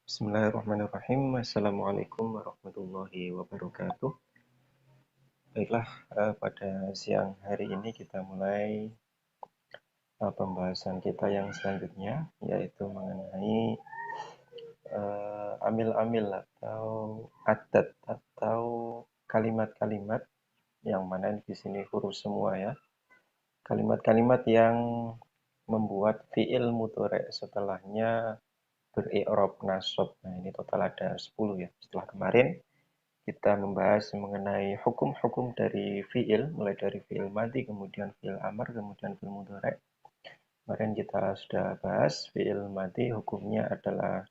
Bismillahirrahmanirrahim. Assalamualaikum warahmatullahi wabarakatuh. Baiklah, pada siang hari ini kita mulai pembahasan kita yang selanjutnya, yaitu mengenai amil-amil atau adat atau kalimat-kalimat yang mana di sini huruf semua ya. Kalimat-kalimat yang membuat fiil mudhari' setelahnya beri'rab nasab. Nah, ini total ada 10 ya. Setelah kemarin kita membahas mengenai hukum-hukum dari fiil, mulai dari fiil madi, kemudian fiil amar, kemudian fiil mudhari'. Kemarin kita sudah bahas fiil madi hukumnya adalah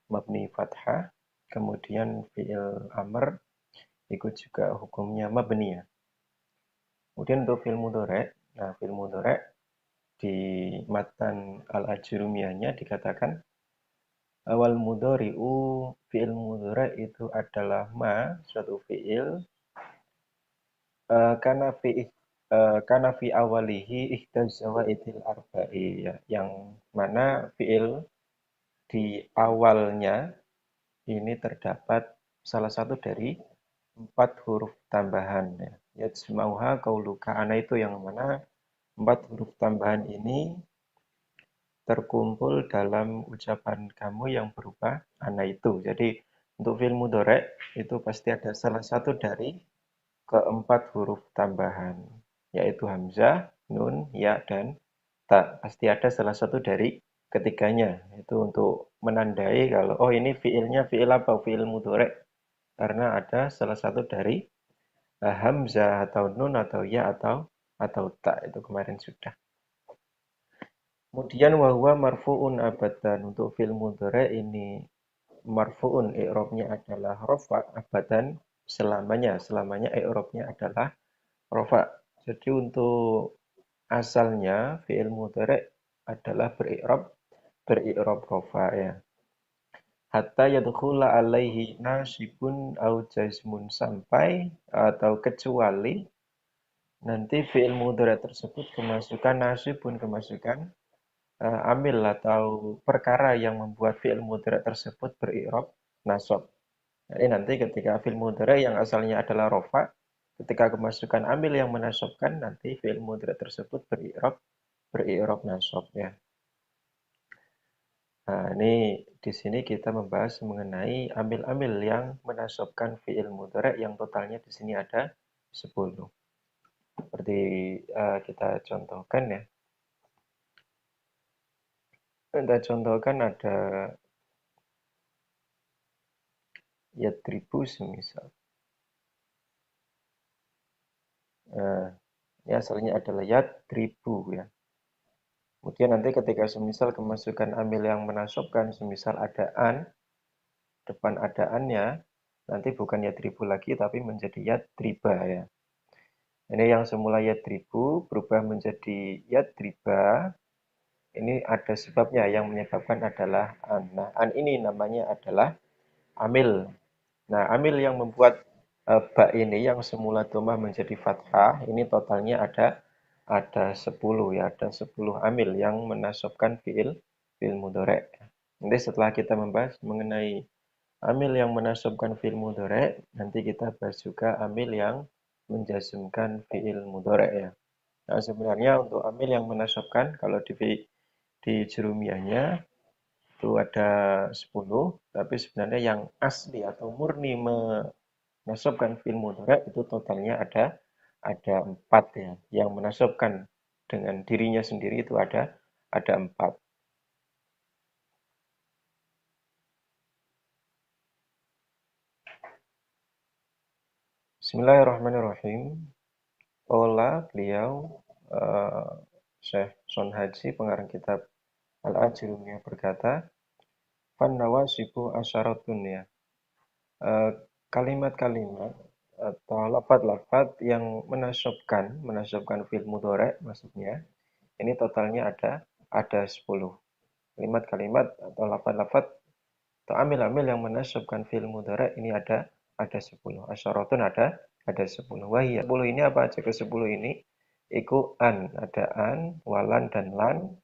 mabni fathah, kemudian fiil amar ikut juga hukumnya mabni ya. Kemudian untuk fiil mudhari', nah fiil mudhari' di matan al-ajrumiyahnya dikatakan awal mudhari'u fiil mudhari' itu adalah suatu fiil karena fi awalihi ihdaz zawaidil arba'i ya, yang mana fiil di awalnya ini terdapat salah satu dari 4 huruf tambahan ya. Yajma'uha qauluka ana itu yang mana 4 huruf tambahan ini terkumpul dalam ucapan kamu yang berupa ana itu. Jadi untuk fiil mudhari' itu pasti ada salah satu dari keempat huruf tambahan, yaitu hamzah, nun, ya, dan ta. Pasti ada salah satu dari ketiganya. Itu untuk menandai kalau, oh ini fiilnya fiil apa? Fiil mudhari'. Karena ada salah satu dari hamzah atau nun atau ya atau ta. Itu kemarin sudah. Kemudian wahwa marfu'un abadan. Untuk fiil mudhari' ini marfu'un i'rabnya adalah rafa abadan selamanya. Selamanya i'rabnya adalah rafa. Jadi untuk asalnya fi'il mudhari' adalah beri'rab rafa ya. Hatta yadkhula alaihi nasibun au jazmun sampai atau kecuali nanti fi'il mudhari' tersebut kemasukan nasibun kemasukan amil atau perkara yang membuat fi'il mudhari' tersebut beri'rab nasab. Jadi nanti ketika fi'il mudhari' yang asalnya adalah rafa, ketika kemasukan amil yang menasabkan nanti fi'il mudhari' tersebut beri'rab nasab ya. Nah, ini di sini kita membahas mengenai amil-amil yang menasabkan fi'il mudhari' yang totalnya di sini ada 10. Seperti kita contohkan ya. Kita contohkan ada yadribu semisal. Nah, ini asalnya adalah yadribu ya. Kemudian nanti ketika semisal kemasukan amil yang menasabkan, semisal ada an, depan ada an-nya, nanti bukan yadribu lagi tapi menjadi yadriba ya. Ini yang semula yadribu berubah menjadi yadriba. Ini ada sebabnya, yang menyebabkan adalah an. Nah, an ini namanya adalah amil. Nah, amil yang membuat ba ini yang semula dhammah menjadi fathah, ini totalnya ada 10 ya, ada 10 amil yang menasabkan fiil mudhari'. Nanti setelah kita membahas mengenai amil yang menasabkan fiil mudhari', nanti kita bahas juga amil yang menjazmkan fiil mudhari' ya. Nah, sebenarnya untuk amil yang menasabkan kalau di jurumiyahnya itu ada 10, tapi sebenarnya yang asli atau murni menasabkan fi'il mudhari' itu totalnya ada 4 ya. Yang menasabkan dengan dirinya sendiri itu ada 4. Bismillahirrahmanirrahim. Ola beliau Syekh Son Haji pengarang kitab Al-Ajrumiyah berkata, "Fan nawasibu asyaratun ya." Eh, Kalimat-kalimat atau lafaz-lafaz yang menasabkan fi'il mudhari' maksudnya ini totalnya ada 10 kalimat-kalimat atau lafaz-lafaz atau amil-amil yang menasabkan fi'il mudhari' ini ada 10. Asyaratun ada 10. Wahiyya 10 ini apa aja ke 10 ini? Iku an, ada an, walan dan lan,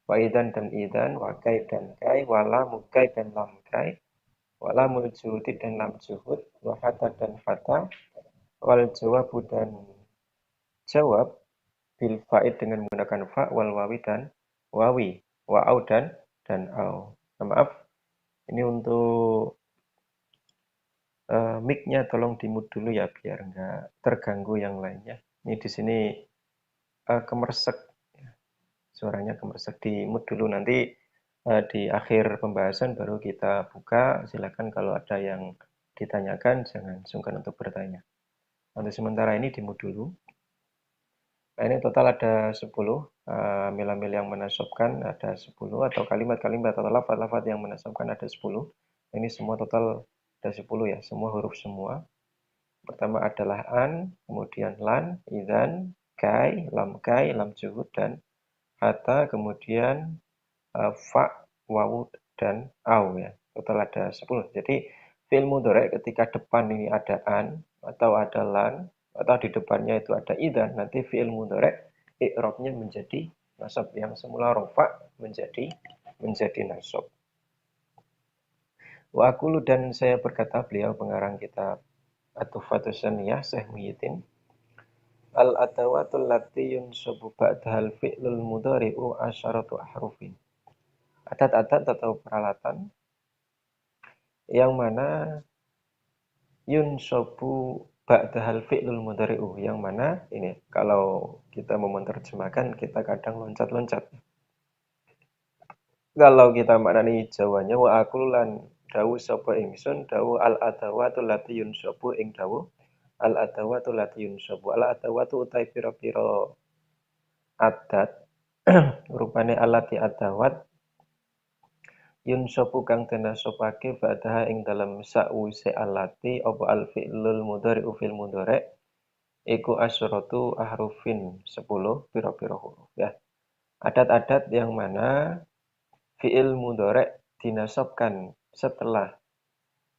wa idan dan idan, wa kai dan kai, wala mukai dan lam kai, wala muljuhudi dan lam juhud, wa fata dan fata, wal jawabu dan jawab, bil faid dengan menggunakan fa, wal wawi dan wawi, wa au dan au. Nah, maaf, ini untuk mic-nya tolong di-mute dulu ya biar nggak terganggu yang lainnya. Ini di sini kemersek, suaranya kemersek, di-mute dulu. Nanti di akhir pembahasan baru kita buka. Silakan kalau ada yang ditanyakan jangan sungkan untuk bertanya. Untuk sementara ini di-mute dulu. Nah, ini total ada 10 amil-amil yang menasabkan ada 10 atau kalimat-kalimat atau lafaz-lafaz yang menasabkan ada 10. Ini semua total ada 10 ya, semua huruf semua. Pertama adalah an, kemudian lan, idzan, kai, lam juhud dan hatta, kemudian fa, wawu dan au ya. Total ada 10. Jadi fi'il mudhari ketika depan ini ada an atau ada lan atau di depannya itu ada idzan, nanti fi'il mudhari i'rabnya menjadi nasab, yang semula rofa menjadi nasab. Wa aqulu dan saya berkata, beliau pengarang kitab At-Tuhfatus Saniyah Syekh Muhyiddin, al-adawatul lati yunsabu ba'dahal fi'lul mudhari'u asyaratu ahrufin. Adat-adat atau peralatan yang mana yunsabu ba'dahal fi'lul mudhari'u, yang mana ini kalau kita mau menerjemahkan kita kadang loncat-loncat. Kalau kita maknani Jawanya, wa aqul lan dawu sapa ingsun, dawu al-adawatul lati yunsabu ing dawu al-adawatul lati yunsabu. Al-adawatu utai pira-pira adat rupane alati adawat yunsabu kang den nasabake ba'daha ing dalem sakwise alati apa al fi'lul mudhari'u fil mudhari' iku asyratu ahrufin 10 pira-pira huruf ya. Adat-adat yang mana fi'il mudhari' dinasabkan setelah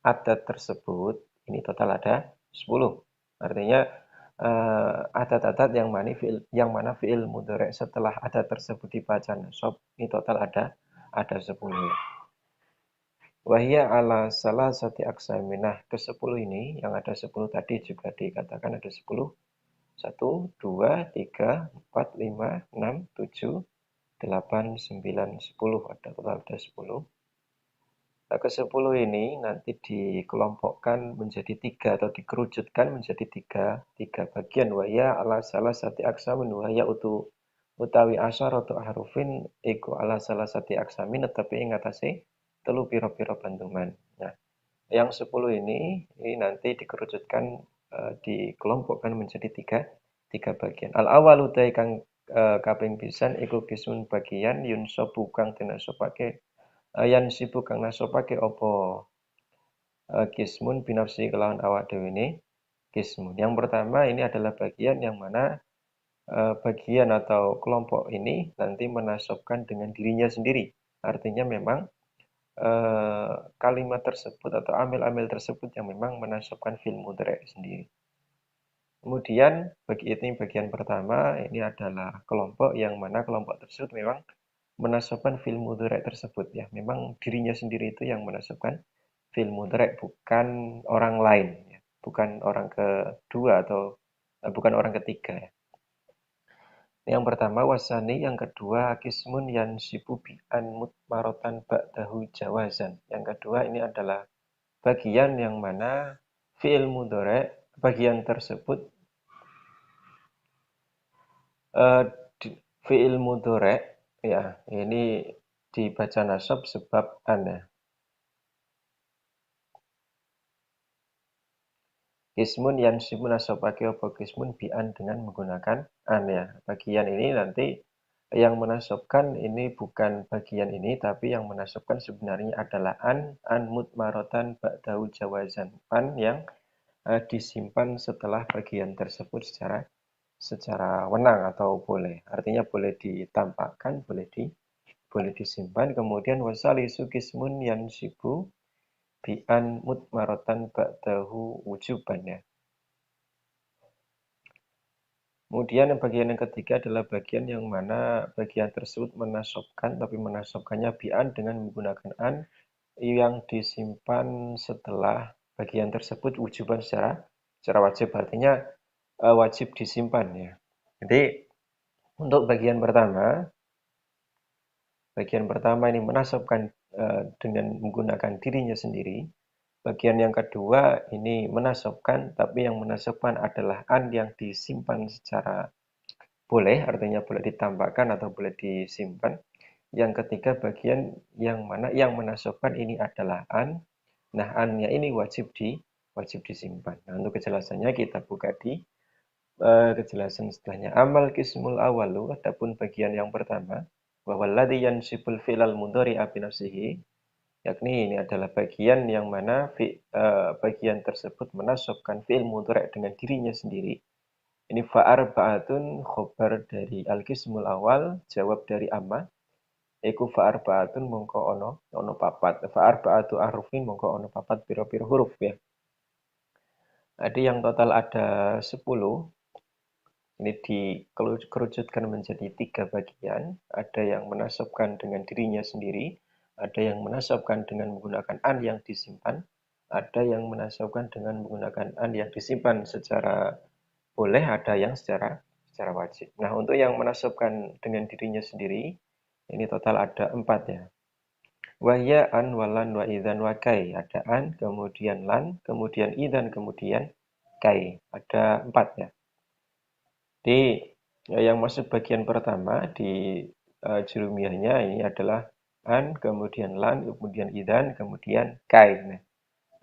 adat tersebut ini total ada 10. Artinya adat-adat yang mana fi'il mudhari' setelah adat tersebut dibaca nasab ini total ada 10. Wahia ala salah sati aksaminah, ke-10 ini yang ada 10 tadi juga dikatakan ada 10. 1, 2, 3, 4, 5, 6, 7, 8, 9, 10. Ada total ada 10. Nah, ke-10 ini nanti dikelompokkan menjadi 3 atau dikerucutkan menjadi tiga bagian. Wahia ala salah sati aksamin, wahia utawi asyaratu ahrufin iku ala salah sati aksamin, tetapi ing atase telu pira-pira bantuman. Nah, yang 10 ini nanti dikerucutkan dikelompokkan menjadi tiga bagian. Al awal utai kang kaping pisan iku kismun bagian yunsabu kang dinasabake yan sibu kang nasabake apa kismun binafsi kelawan awak dhewe ne kismun. Yang pertama ini adalah bagian yang mana bagian atau kelompok ini nanti menasabkan dengan dirinya sendiri. Artinya memang kalimat tersebut atau amil-amil tersebut yang memang menasabkan fi'il mudhari' sendiri. Kemudian bagian pertama ini adalah kelompok yang mana kelompok tersebut memang menasabkan fi'il mudhari' tersebut ya. Memang dirinya sendiri itu yang menasabkan fi'il mudhari', bukan orang lain ya. Bukan orang kedua atau bukan orang ketiga ya. Yang pertama wasani, yang kedua kismun yansibu bi'an mutmarotan ba'dahu jawazan. Yang kedua ini adalah bagian yang mana fi'il mudhari' bagian tersebut fi'il mudhari' ya, ini dibaca nasab sebab an ya. Kismun yansibu nasabake apa kismun bi'an dengan menggunakan an ya. Bagian ini nanti yang menasabkan ini bukan bagian ini, tapi yang menasabkan sebenarnya adalah an mutmarotan ba'dahu jawazan. An yang disimpan setelah bagian tersebut secara wenang atau boleh. Artinya boleh ditampakkan, boleh disimpan. Kemudian wasalisu kismun yansibu bi'an mutmarotan ba'dahu wujuban ya. Kemudian yang bagian yang ketiga adalah bagian yang mana bagian tersebut menasobkan, tapi menasobkannya bi'an dengan menggunakan an yang disimpan setelah bagian tersebut wujuban secara wajib. Artinya wajib disimpan ya. Jadi untuk bagian pertama ini menasabkan dengan menggunakan dirinya sendiri. Bagian yang kedua ini menasabkan, tapi yang menasabkan adalah an yang disimpan secara boleh, artinya boleh ditambahkan atau boleh disimpan. Yang ketiga bagian yang mana yang menasabkan ini adalah an. Nah, an-nya ini wajib disimpan. Nah, untuk kejelasannya kita buka di kejelasan setelahnya. Amal kismul awalu, adapun bagian yang pertama, bahwa ladhi yansibul fi'lal mudhari'a bi nafsihi, yakni ini adalah bagian yang mana bagian tersebut menasabkan fi'il mudhari' dengan dirinya sendiri. Ini fa'arba'atun khobar dari al-kismul awal, jawab dari amma. Iku fa'arba'atun mongko ono papat. Fa'arba'atu ahrufin mongko ono papat piro-piro huruf ya. Jadi yang total ada 10. Ini dikerucutkan menjadi 3 bagian. Ada yang menasabkan dengan dirinya sendiri, ada yang menasabkan dengan menggunakan an yang disimpan, ada yang menasabkan dengan menggunakan an yang disimpan secara boleh, ada yang secara wajib. Nah, untuk yang menasabkan dengan dirinya sendiri, ini total ada 4 ya. Wahya an walan wa idzan wa kai. Ada an, kemudian lan, kemudian idzan, kemudian kai. Ada 4 ya. Jadi yang masuk bagian pertama di jurumiyahnya ini adalah an, kemudian lan, kemudian idzan, kemudian kai. Nah,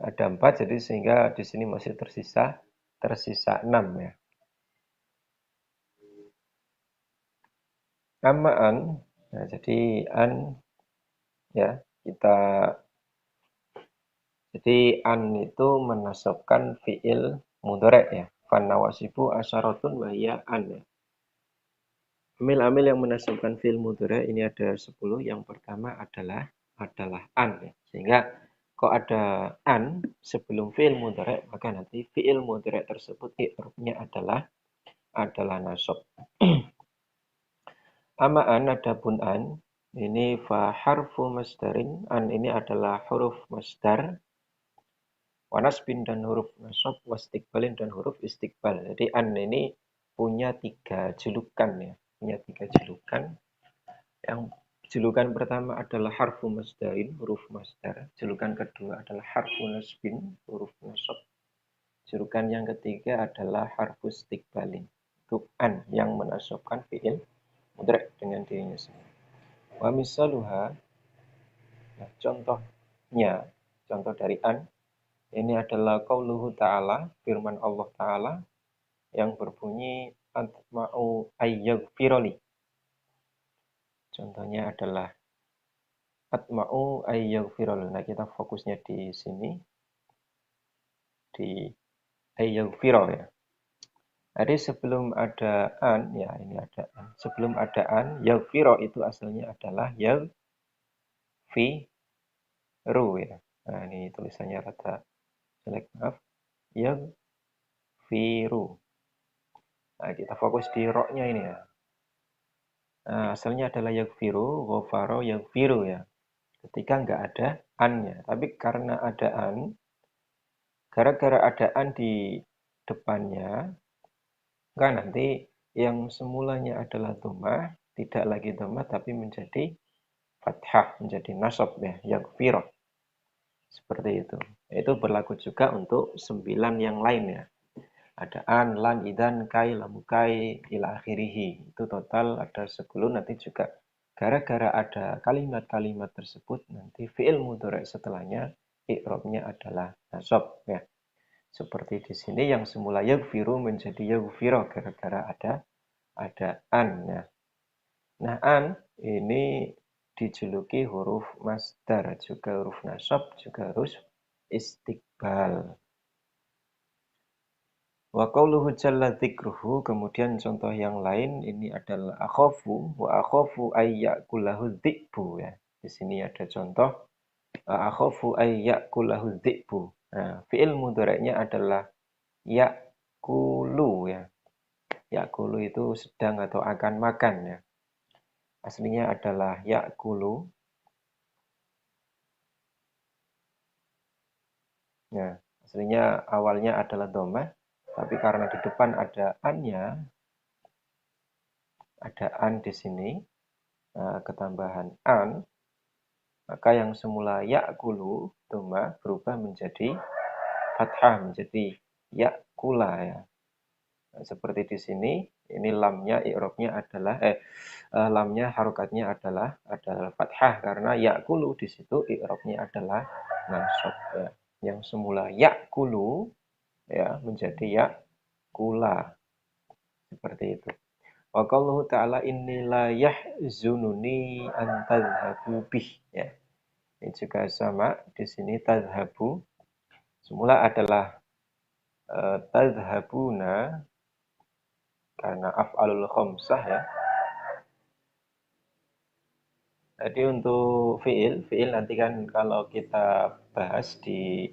ada 4 jadi sehingga di sini masih tersisa 6 ya. Amma an, nah jadi an ya kita jadi an itu menasabkan fiil mudhari' ya. Fan nawasibu asyaratun wa hiya an ya. Amil-amil yang menasabkan fiil mudhari' ini ada 10. Yang pertama adalah an ya. Sehingga kok ada an sebelum fiil mudhari' maka nanti fiil mudhari' tersebut i'rabnya adalah nasab. Ama an adapun an ini fa harfu masdarin, an ini adalah huruf masdar, wanasbin dan huruf nasab, wastikbalin dan huruf istiqbal. Jadi an ini punya 3 julukan ya, punya 3 julukan. Yang julukan pertama adalah harfu masdarin, huruf masdar. Julukan kedua adalah harfu nasbin, huruf nasab. Julukan yang ketiga adalah harfu istiqbalin, itu an yang menasabkan fiil mudhari' dengan dirinya sendiri. Wa misaluha, nah contoh dari an ini adalah qauluhu ta'ala, firman Allah Ta'ala yang berbunyi atma'u ayyaghfirali. Contohnya adalah atma'u ayyaghfirali. Nah, kita fokusnya di sini di ayyaghfira ya. Jadi sebelum ada an ya, ini ada an. Sebelum ada an, yaghfira itu asalnya adalah yaghfiru ya. Nah, ini tulisannya rada jelek, maaf. Yaghfiru. Nah, kita fokus di roknya ini ya. Nah, asalnya adalah yaghfiru, ghafaro, yaghfiru ya. Ketika nggak ada an-nya. Tapi karena ada an, gara-gara ada an di depannya, kan nanti yang semulanya adalah dhammah, tidak lagi dhammah tapi menjadi fathah, menjadi nasab ya, yaghfiro. Seperti itu. Itu berlaku juga untuk 9 yang lain ya. Ada an, lan, idan, kai, lamukai, ila akhirihi. Itu total ada 10. Nanti juga gara-gara ada kalimat-kalimat tersebut, nanti fi'il mudhari' setelahnya i'rabnya adalah nasab ya. Seperti di sini yang semula yaghfiru menjadi yaghfiro gara-gara ada an ya. Nah, an ini dijuluki huruf masdar, juga huruf nasab, juga huruf istiqbal. Wa qauluhu jalla dzikruhu, kemudian contoh yang lain ini adalah akhafu wa akhafu ayyakulahu dzi'bu ya. Di sini ada contoh akhafu ayyakulahu dzi'bu. Nah, fi'il mudhari'nya adalah yakulu ya. Yakulu itu sedang atau akan makan ya. Aslinya adalah yakulu. Nah, aslinya awalnya adalah domah, tapi karena di depan ada an-nya, ada an di sini, ketambahan an, maka yang semula yakulu domah berubah menjadi fathah, menjadi yakula ya. Nah, seperti di sini, ini lamnya i'rabnya adalah lamnya harokatnya adalah fathah karena yakulu di situ i'rabnya adalah nasab ya. Yang semula yakulu ya menjadi yakula seperti itu. Wa qauluhu ta'ala inni la yahzununi an tadhhabu bih ya. Ini juga sama di sini tadhhabu semula adalah tadhhabuna karena af'alul khamsah ya. Jadi untuk fi'il nanti kan kalau kita bahas di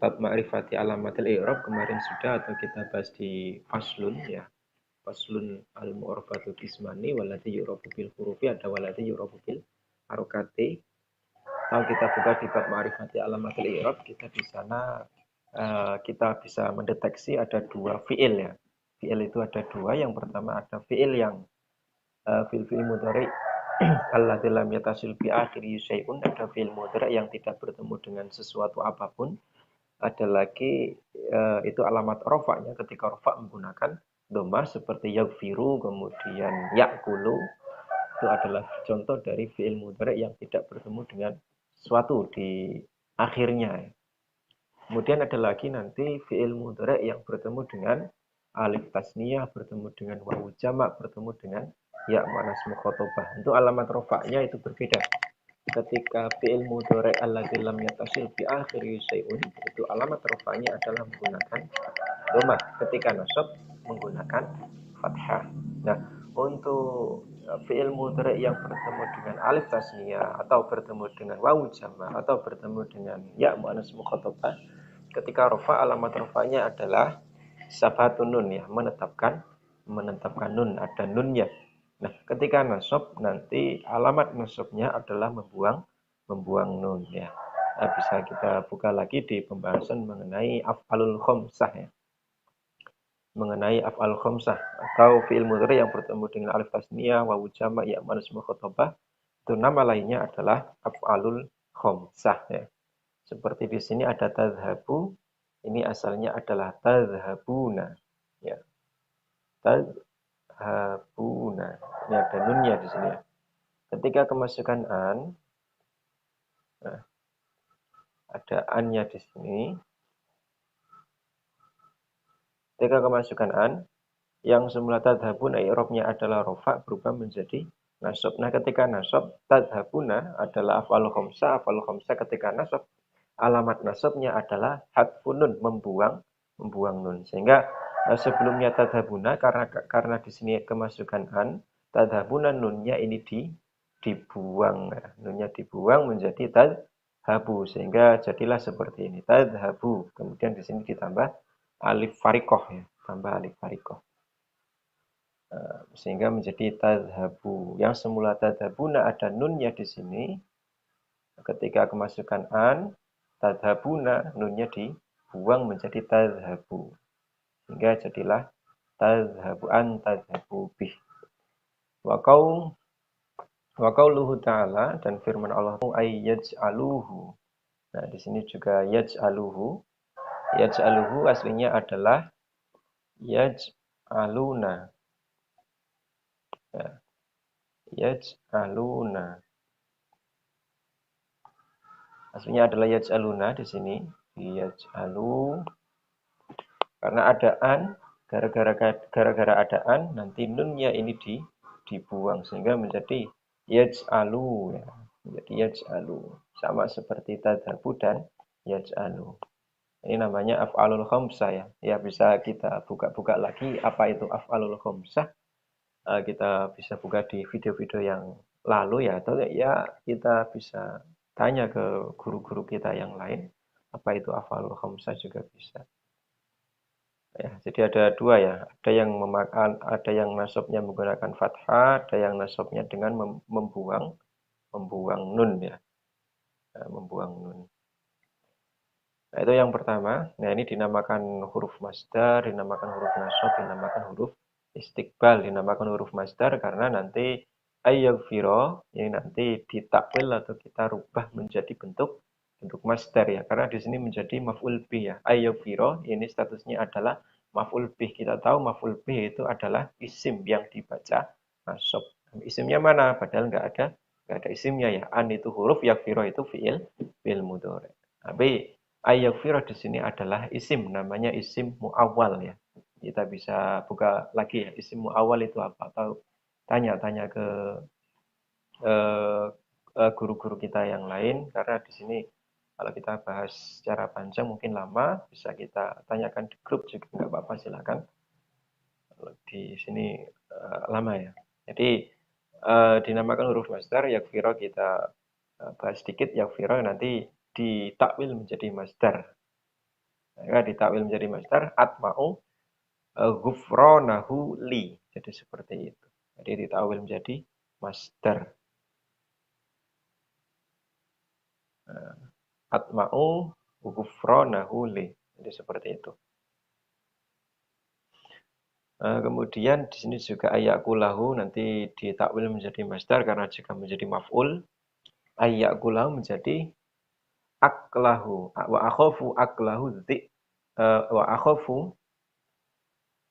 bab ma'rifati alamatil i'rab kemarin sudah atau kita bahas di faslun ya. Faslun al-mu'rafatu qismani walati yu'rafu bil hurufi ada walati yu'rafu bil harokati. Kalau kita buka di bab ma'rifati alamatil i'rab kita di sana kita bisa mendeteksi ada dua fi'il ya. Fi'il itu ada dua. Yang pertama ada fi'il yang fi'il mudhari alladzi lam yatasil bi akhiri syai'un, ada fi'il mudhari yang tidak bertemu dengan sesuatu apapun. Ada lagi itu alamat rofaknya ketika rofak menggunakan domah seperti yaghfiru kemudian yakulu, itu adalah contoh dari fi'il mudhari yang tidak bertemu dengan sesuatu di akhirnya. Kemudian ada lagi nanti fi'il mudhari yang bertemu dengan alif tasniyah, bertemu dengan wawu jamak, bertemu dengan ya manas mukhatabah. Untuk alamat rofaknya itu berbeda. Ketika fi'il mudhari alladzi lam yatasil bi akhiri syai'un, itu alamat rofaknya adalah menggunakan dhamma. Ketika nasab menggunakan fathah. Nah, untuk fi'il mudhari yang bertemu dengan alif tasniyah atau bertemu dengan wawu jamak atau bertemu dengan ya muannas mukhatabah, ketika rafa alamat rafanya adalah sabatun nun ya, menetapkan nun, ada nunnya. Nah, ketika nasab nanti alamat nasabnya adalah membuang nun ya. Nah, bisa kita buka lagi di pembahasan mengenai af'alul khamsah ya. Mengenai af'al khamsah atau fi'il mudhari yang bertemu dengan alif tasniyah, wawu jamak, ya muannas mukhatabah, itu nama lainnya adalah af'alul khamsah ya. Seperti di sini ada tadhabu, ini asalnya adalah tadhabuna ya. Tadhabuna. Ini ada nunnya di sini ya. Ketika kemasukan an, nah, ada an-nya di sini. Ketika kemasukan an, yang semula tadhabuna i'rabnya adalah rofa berubah menjadi nasab. Nah, ketika nasab tadhabuna adalah af'al khamsah, ketika nasab alamat nasabnya adalah hadfun nun, membuang nun. Sehingga sebelumnya tadhabuna karena di sini kemasukan an, tadhabuna nunnya ini dibuang. Nah, nunnya dibuang menjadi tadhabu sehingga jadilah seperti ini tadhabu. Kemudian di sini ditambah alif farikoh ya, tambah alif farikoh. Sehingga menjadi tadhabu. Yang semula tadhabuna ada nunnya di sini. Ketika kemasukan an, tadhabuna nunnya dibuang menjadi tadhabu. Sehingga jadilah tadhabu an tadhabu bih. Wa qauluhu ta'ala dan firman Allah ay yaj'aluhu. Nah, di sini juga yaj'aluhu. Yaj'aluhu aslinya adalah yaj'aluna. Ya. Yaj'aluna. Aslinya adalah yaj'aluna di sini. Yaj'alu. Karena ada an, gara-gara ada an, nanti nunnya ini dibuang sehingga menjadi yaj'alu ya. Menjadi yaj'alu. Sama seperti tadhabu dan yaj'alu. Ini namanya af'alul khamsah ya. Ya bisa kita buka-buka lagi apa itu af'alul khamsah. Kita bisa buka di video-video yang lalu ya, atau ya kita bisa tanya ke guru-guru kita yang lain apa itu af'alul khamsah juga bisa. Ya, jadi ada dua ya. Ada yang nasabnya menggunakan fathah, ada yang nasabnya dengan membuang nun ya. Nah, membuang nun. Nah, itu yang pertama. Nah, ini dinamakan huruf masdar, dinamakan huruf nasab, dinamakan huruf istiqbal, dinamakan huruf masdar karena nanti ayyafiro ini nanti ditakwil atau kita rubah menjadi bentuk bentuk masdar ya. Karena di sini menjadi maf'ul bih ya. Ayyafiro ini statusnya adalah maf'ul bih. Kita tahu maf'ul bih itu adalah isim yang dibaca nasab. Isimnya mana? Padahal nggak ada isimnya ya. An itu huruf, yakfiro itu fiil mudhari. Tapi ayyafiro di sini adalah isim, namanya isim muawwal ya. Kita bisa buka lagi ya, isim muawwal itu apa? Atau tanya-tanya ke guru-guru kita yang lain, karena di sini kalau kita bahas secara panjang mungkin lama, bisa kita tanyakan di grup juga nggak apa-apa, silakan. Kalau di sini lama ya. Jadi dinamakan huruf masdar, yakfiro kita bahas sedikit, yakfiro nanti ditakwil menjadi masdar. Maka ditakwil menjadi masdar atma'u ghufranahu li. Jadi seperti itu. Jadi ditakwil menjadi masdar. Atma'u ghufranahu li. Jadi seperti itu. Kemudian di sini juga ayyakulahu nanti ditakwil menjadi masdar karena jika menjadi maf'ul. Ayyakulahu menjadi aklahu. Wa akhafu aklahu dzi. Wa akhafu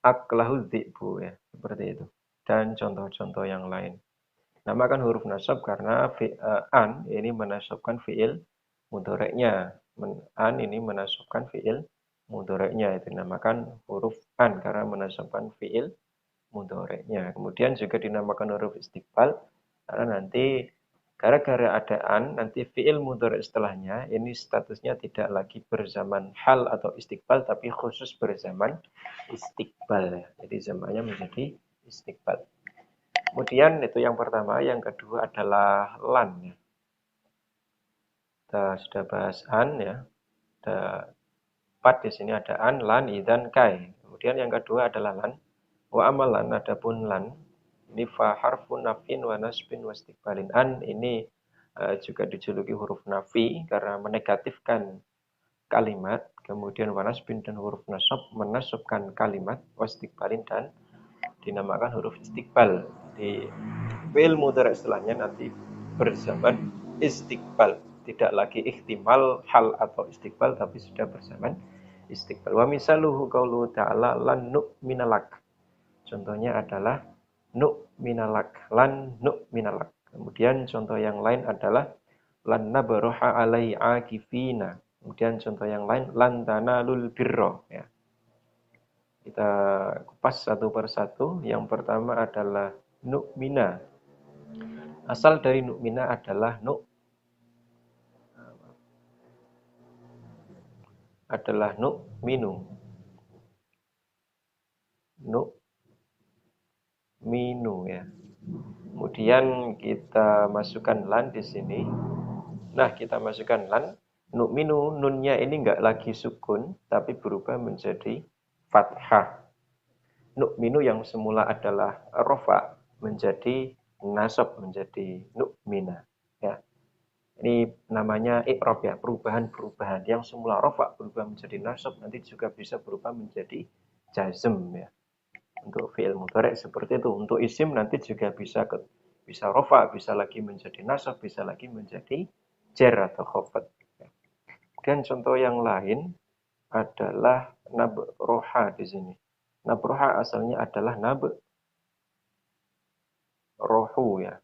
aklahu dzi'bu ya. Seperti itu. Dan contoh-contoh yang lain. Namakan huruf nasab karena an ini menasabkan fiil mudhoreknya. An ini menasabkan fiil mudhoreknya. Itu dinamakan huruf an karena menasabkan fiil mudhoreknya. Kemudian juga dinamakan huruf istiqbal karena nanti gara-gara ada an, nanti fiil mudhorek setelahnya ini statusnya tidak lagi berzaman hal atau istiqbal, tapi khusus berzaman istiqbal. Jadi zamannya menjadi istiqbal. Kemudian itu yang pertama, yang kedua adalah lan ya. Kita sudah bahas an ya. Ada 4 di sini ada an, lan, idzan, kai. Kemudian yang kedua adalah lan. Wa amalan adapun lan ini fa harfun nafin wa nasbin wa istiqbalin. An ini juga dijuluki huruf nafi karena menegatifkan kalimat, kemudian wa nasbin dan huruf nasab menasabkan kalimat, wa istiqbalin dan dinamakan huruf istiqbal. Di fi'il mudhari setelahnya nanti berzaman istiqbal, tidak lagi ihtimal hal atau istiqbal tapi sudah berzaman istiqbal. Wa misaluhu qauluhu ta'ala lan nu'minalak. Contohnya adalah nu'minalak, lan nu'minalak. Kemudian contoh yang lain adalah lan nabroha alai akifina. Kemudian contoh yang lain lan tanalul birra ya. Kita kupas satu persatu. Yang pertama adalah nu'mina. Asal dari nu'mina adalah nu'minu. Nu'minu ya. Kemudian kita masukkan lan di sini. Nah, kita masukkan lan. Nu'minu, nunnya ini enggak lagi sukun, tapi berubah menjadi fathah. Nu'minu yang semula adalah rofa menjadi nasab, menjadi nu'mina. Ya. Ini namanya i'rab ya, perubahan-perubahan. Yang semula rofa berubah menjadi nasab, nanti juga bisa berubah menjadi jazm ya. Untuk fi'il mudhari seperti itu. Untuk isim nanti juga bisa rofa, bisa lagi menjadi nasab, bisa lagi menjadi jar atau khofat. Kemudian contoh yang lain adalah nabroha di sini. Nabroha asalnya adalah rohu ya.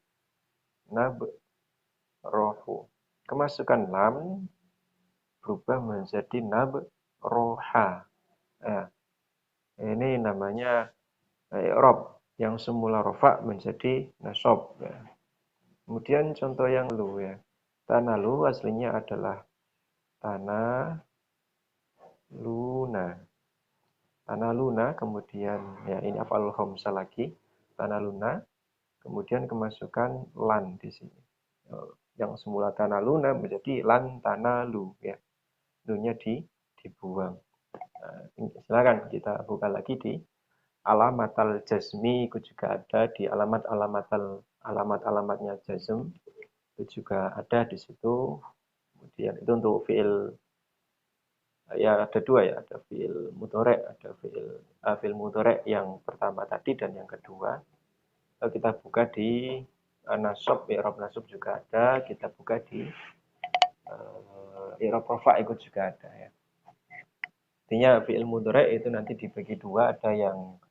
Rohu. Kemasukan lam berubah menjadi roha. Nah, ini namanya i'rab yang semula rofa menjadi nasab ya. Kemudian contoh yang lu ya. Tanalu aslinya adalah tanah luna. Tanah luna kemudian ya ini afal khamsah lagi. Tanah luna kemudian kemasukan lan di sini. Yang semula tanah luna menjadi lan tanah lu ya. Lunya dibuang. Silakan kita buka lagi di alamatal jazmi, itu juga ada di alamat-alamatnya jazm, itu juga ada di situ. Kemudian itu untuk fiil, ya ada dua ya, ada fiil mudhari, ada fiil mudhari yang pertama tadi dan yang kedua. Kita buka di nasab, i'rab nasab juga ada, kita buka di i'rab rafa' itu juga ada ya. Artinya fiil mudhari itu nanti dibagi dua, ada yang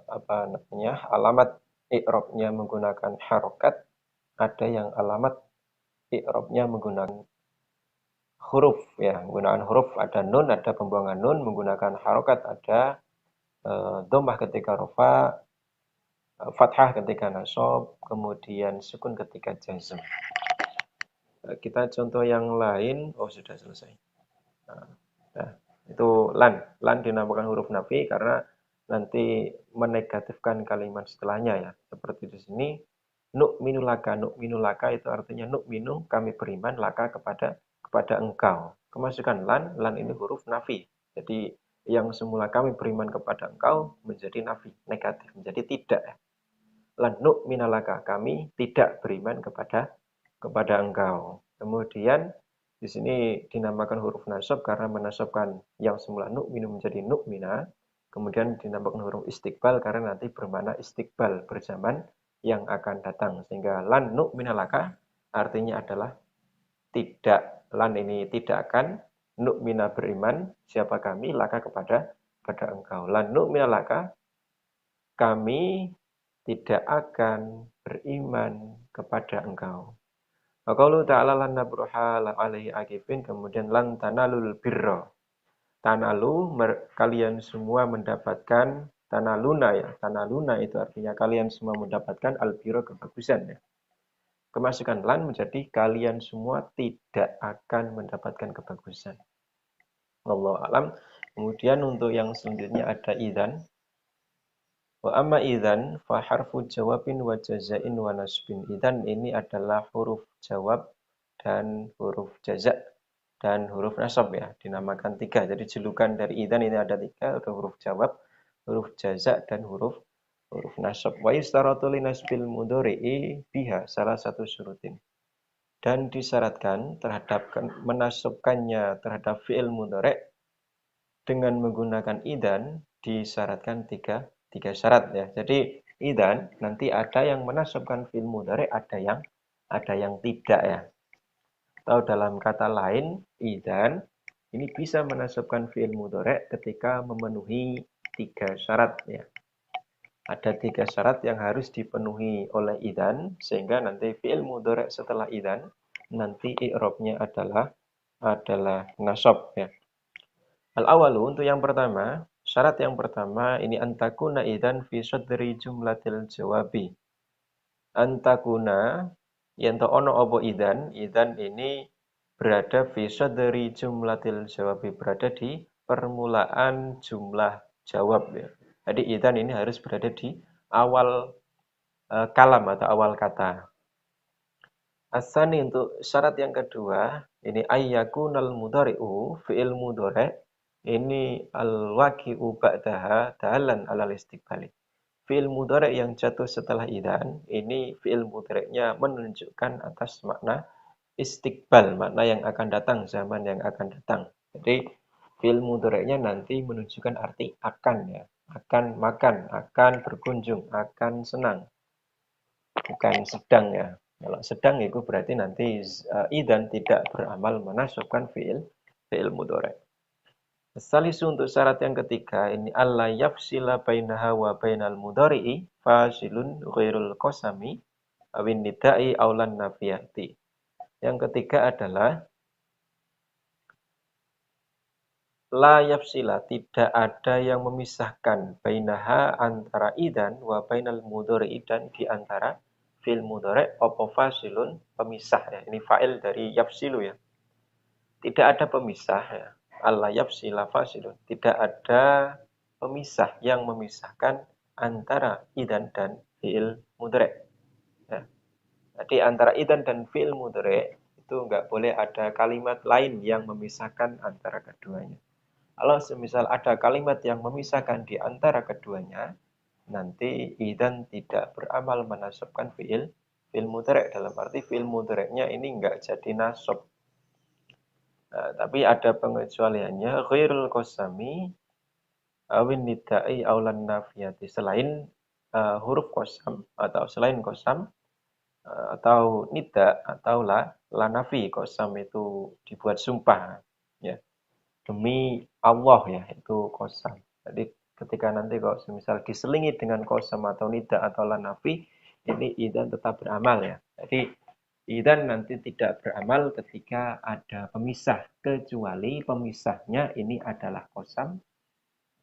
apa namanya, alamat i'rabnya menggunakan harokat, ada yang alamat i'rabnya menggunakan huruf ya, menggunakan huruf, ada nun, ada pembuangan nun, menggunakan harokat, ada dhammah ketika rafa, fathah ketika nasab, kemudian sukun ketika jazm. Kita contoh yang lain, oh sudah selesai. Nah, itu lan. Lan dinamakan huruf nafi karena nanti menegatifkan kalimat setelahnya ya. Seperti di sini, nu'minu laka. Nu'minu laka itu artinya nu'minu, kami beriman, laka kepada engkau. Kemasukan lan ini huruf nafi. Jadi yang semula kami beriman kepada engkau menjadi nafi, negatif, menjadi tidak ya. Lan nu'mina laka, kami tidak beriman kepada engkau. Kemudian di sini dinamakan huruf nasab karena menasabkan yang semula nu'minu menjadi nu'mina. Kemudian dinamakan huruf istiqbal karena nanti bermakna istiqbal, berzaman yang akan datang. Sehingga lan nu'mina laka artinya adalah tidak. Lan ini tidak akan, nu'mina beriman, siapa kami, laka kepada engkau. Lan nu'mina laka, kami tidak akan beriman kepada engkau. Qaulu ta'ala lan nabruha la alaihi akifin, kemudian lan tanalul birra. Tanalu, kalian semua mendapatkan, tanaluna ya. Tanaluna itu artinya kalian semua mendapatkan albirra, kebagusan ya. Kemasukan lan menjadi kalian semua tidak akan mendapatkan kebagusan. Wallahu alam. Kemudian untuk yang selanjutnya ada idzan. Wa amma idzan fa harfu jawabin wa jazain wa nasbin. Idzan ini adalah huruf jawab dan huruf jaza dan huruf nasab ya, dinamakan tiga. Jadi julukan dari idzan ini ada tiga, ada huruf jawab, huruf jaza dan huruf nasab. Wa yustaratu li nasbil mudhari'i biha salah satu syurutin. Dan disyaratkan terhadap menasabkannya terhadap fi'il mudhari' dengan menggunakan idzan disyaratkan tiga syarat ya. Jadi idzan nanti ada yang menasabkan fi'il mudhari', ada yang tidak ya. Atau dalam kata lain, idzan ini bisa menasabkan fi'il mudhari' ketika memenuhi tiga syarat ya. Ada tiga syarat yang harus dipenuhi oleh idzan sehingga nanti fi'il mudhari' setelah idzan nanti i'rabnya adalah nasab ya. Al-awalu untuk yang pertama, syarat yang pertama ini antakuna idzan fi sadri jumlatil jawabi. Antakuna yen to ono apa idzan ini berada fi sadri jumlatil jawabi, berada di permulaan jumlah jawab ya. Jadi idzan ini harus berada di awal kalam atau awal kata. Asani untuk syarat yang kedua, ini ayyakunal mudhari'u fi'il mudhari' ini al-waqi'u ba'daha dalan alal istiqbali. Fi'il mudhari' yang jatuh setelah idzan, ini fi'il mudhari'nya menunjukkan atas makna istiqbal, makna yang akan datang, zaman yang akan datang. Jadi fi'il mudhari'nya nanti menunjukkan arti akan ya. Akan makan, akan berkunjung, akan senang. Bukan sedang ya. Kalau sedang itu berarti nanti idzan tidak beramal menasabkan fi'il mudhari'. Salisu untuk syarat yang ketiga ini alla yafsila bainaha wa bainal mudhari'i fasilun ghairul qasami awin nida'i aulan nafiyati. Yang ketiga adalah la yafsila, tidak ada yang memisahkan bainaha antara idzan wa bainal mudhari'i dan di antara fi'il mudhari' apa fasilun pemisah ya. Ini fa'il dari yafsilu ya. Tidak ada pemisah ya. Alla yafsila fasilun. Tidak ada pemisah yang memisahkan antara idzan dan fi'il mudhari'. Ya. Jadi antara idzan dan fi'il mudhari' itu enggak boleh ada kalimat lain yang memisahkan antara keduanya. Kalau semisal ada kalimat yang memisahkan di antara keduanya, nanti idzan tidak beramal menasabkan fi'il mudhari'. Dalam arti fi'il mudhari'nya ini enggak jadi nasab. Nah, tapi ada pengecualiannya ghairul qasami awin nidai aulan nafiyati, selain huruf qasam atau selain qasam atau nida atau la nafi. Qasam itu dibuat sumpah ya, demi Allah ya, itu qasam. Jadi ketika nanti kok semisal diselingi dengan qasam atau nida atau la nafi, ini idzan tetap beramal ya. Jadi idzan nanti tidak beramal ketika ada pemisah, kecuali pemisahnya ini adalah qasam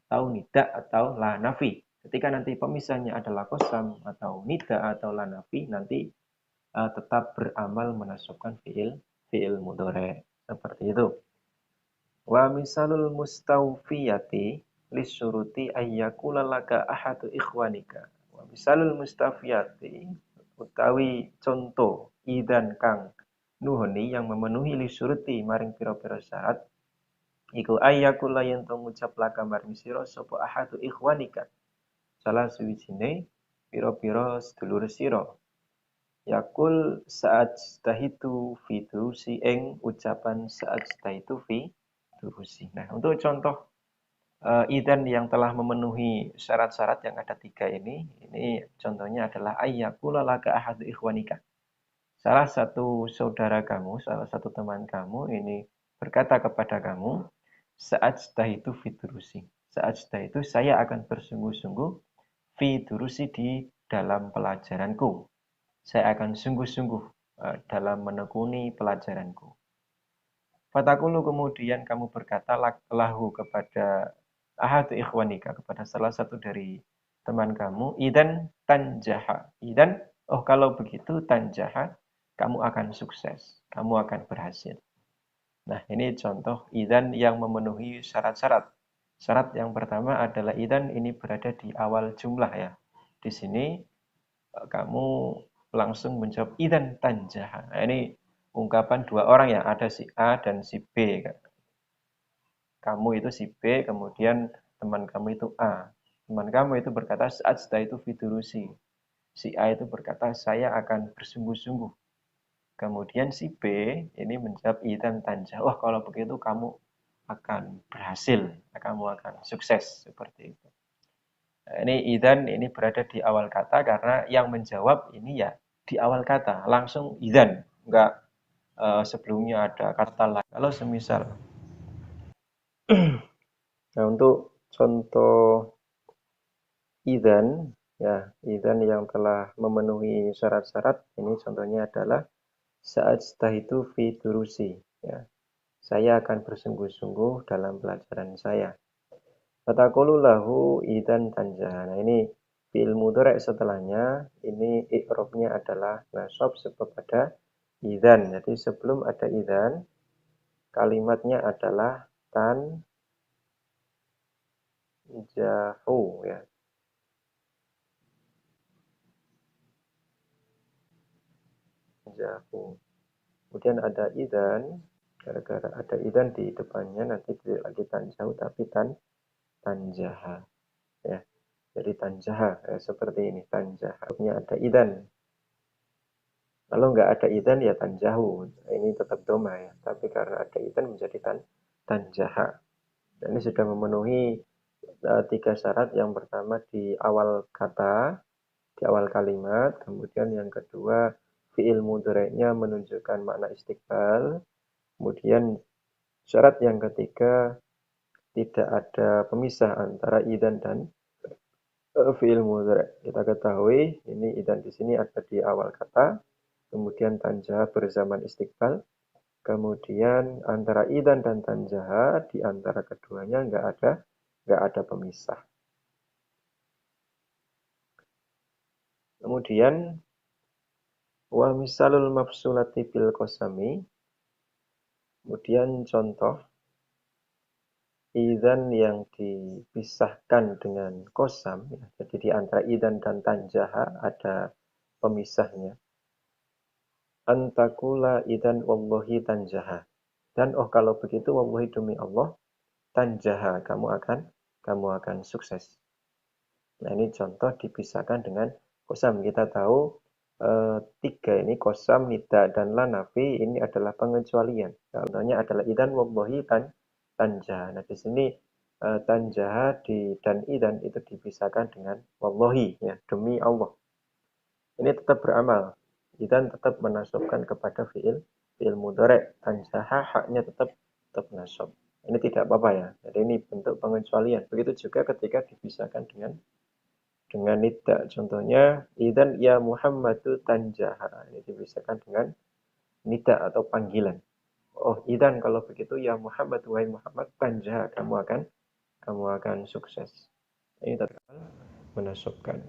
atau nida atau la nafi. Ketika nanti pemisahnya adalah qasam atau nida atau la nafi, nanti tetap beramal menasabkan fiil mudhari. Seperti itu. Wa misalul mustawfiyati lisyuruti ayyakula laka ahadu ikhwanika. Wa misalul mustawfiyati utawi contoh idan kang nuhoni yang memenuhi lisyuruti maring pira-pira syarat iku ayyakula yen to ngucap laka maring sira sapa ahadu ikhwanika, salah suwijine pira-pira sedulur sira. Yakul saat tahitu fi durusi ing ucapan saat tahitu fi durusi. Nah, untuk contoh idzan yang telah memenuhi syarat-syarat yang ada 3 ini contohnya adalah ayyakula laka ahadu ikhwanika. Salah satu saudara kamu, salah satu teman kamu ini berkata kepada kamu, saat tahitu fi durusi. Saat itu saya akan bersungguh-sungguh fi durusi di dalam pelajaranku. Saya akan sungguh-sungguh dalam menekuni pelajaranku. Fatakulu kemudian kamu berkata lahu kepada ahadu ikhwanika, kepada salah satu dari teman kamu, idan tanjaha. Idan, oh kalau begitu tanjaha, kamu akan sukses, kamu akan berhasil. Nah, ini contoh idan yang memenuhi syarat-syarat. Syarat yang pertama adalah idan ini berada di awal jumlah ya. Di sini kamu langsung menjawab idan tanjaha. Nah, ini ungkapan dua orang ya, ada si A dan si B. Kamu itu si B, kemudian teman kamu itu A. Teman kamu itu berkata saat itu fidurusi. Si A itu berkata saya akan bersungguh-sungguh. Kemudian si B ini menjawab idan tanjah. Wah, kalau begitu kamu akan berhasil, kamu akan sukses seperti itu. Nah, ini idan ini berada di awal kata karena yang menjawab ini ya di awal kata langsung idan, enggak sebelumnya ada kata lain. Kalau semisal, nah untuk contoh idan ya, idan yang telah memenuhi syarat-syarat ini contohnya adalah saat itu fi durusi ya. Saya akan bersungguh-sungguh dalam pelajaran saya. Fatakulu lahu idan tanjah. Nah, ini fi'il mudhari' setelahnya ini i'rabnya adalah nasab sebab ada idan. Jadi sebelum ada idan kalimatnya adalah tanjahu ya. Tanjahu. Kemudian ada idan, gara-gara ada idan di depannya nanti tidak lagi tanjahu tapi tanjaha ya. Jadi tanjaha ya, seperti ini tanjaha. Nya ada idan. Kalau nggak ada idan ya tanjahu. Nah, ini tetap doma ya. Tapi karena ada idan menjadi tanjaha. Dan ini sudah memenuhi 3 syarat. Yang pertama di awal kata, di awal kalimat. Kemudian yang kedua fi'il mudhari'nya menunjukkan makna istiqbal. Kemudian syarat yang ketiga tidak ada pemisah antara idan dan fi'il mudhari'. Kita ketahui ini idan di sini ada di awal kata, kemudian tanjaha berzaman istiqbal, kemudian antara idan dan tanjaha di antara keduanya nggak ada pemisah. Kemudian wa misalul mafsulati bil qasami, kemudian contoh idan yang dipisahkan dengan kosam ya. Jadi di antara idan dan tanjaha ada pemisahnya. Antakula idan wallahi tanjaha. Dan oh kalau begitu wallahi demi Allah tanjaha, kamu akan sukses. Nah, ini contoh dipisahkan dengan kosam. Kita tahu tiga ini kosam, nida, dan la nafi ini adalah pengecualian. Contohnya adalah idan wallahi tanjaha. Nah, di sini tanjaha dan idan itu dipisahkan dengan wallahi, ya, demi Allah. Ini tetap beramal. Idan tetap menasabkan kepada fiil mudhari'. Tanjaha haknya tetap nasab. Ini tidak apa-apa ya. Jadi ini bentuk pengecualian. Begitu juga ketika dipisahkan dengan nida. Contohnya, idan ya Muhammadu tanjaha. Ini dipisahkan dengan nida atau panggilan. Oh, idan kalau begitu ya Muhammad, wahai Muhammad, tanjaha, kamu akan sukses. Ini tetap menasabkan.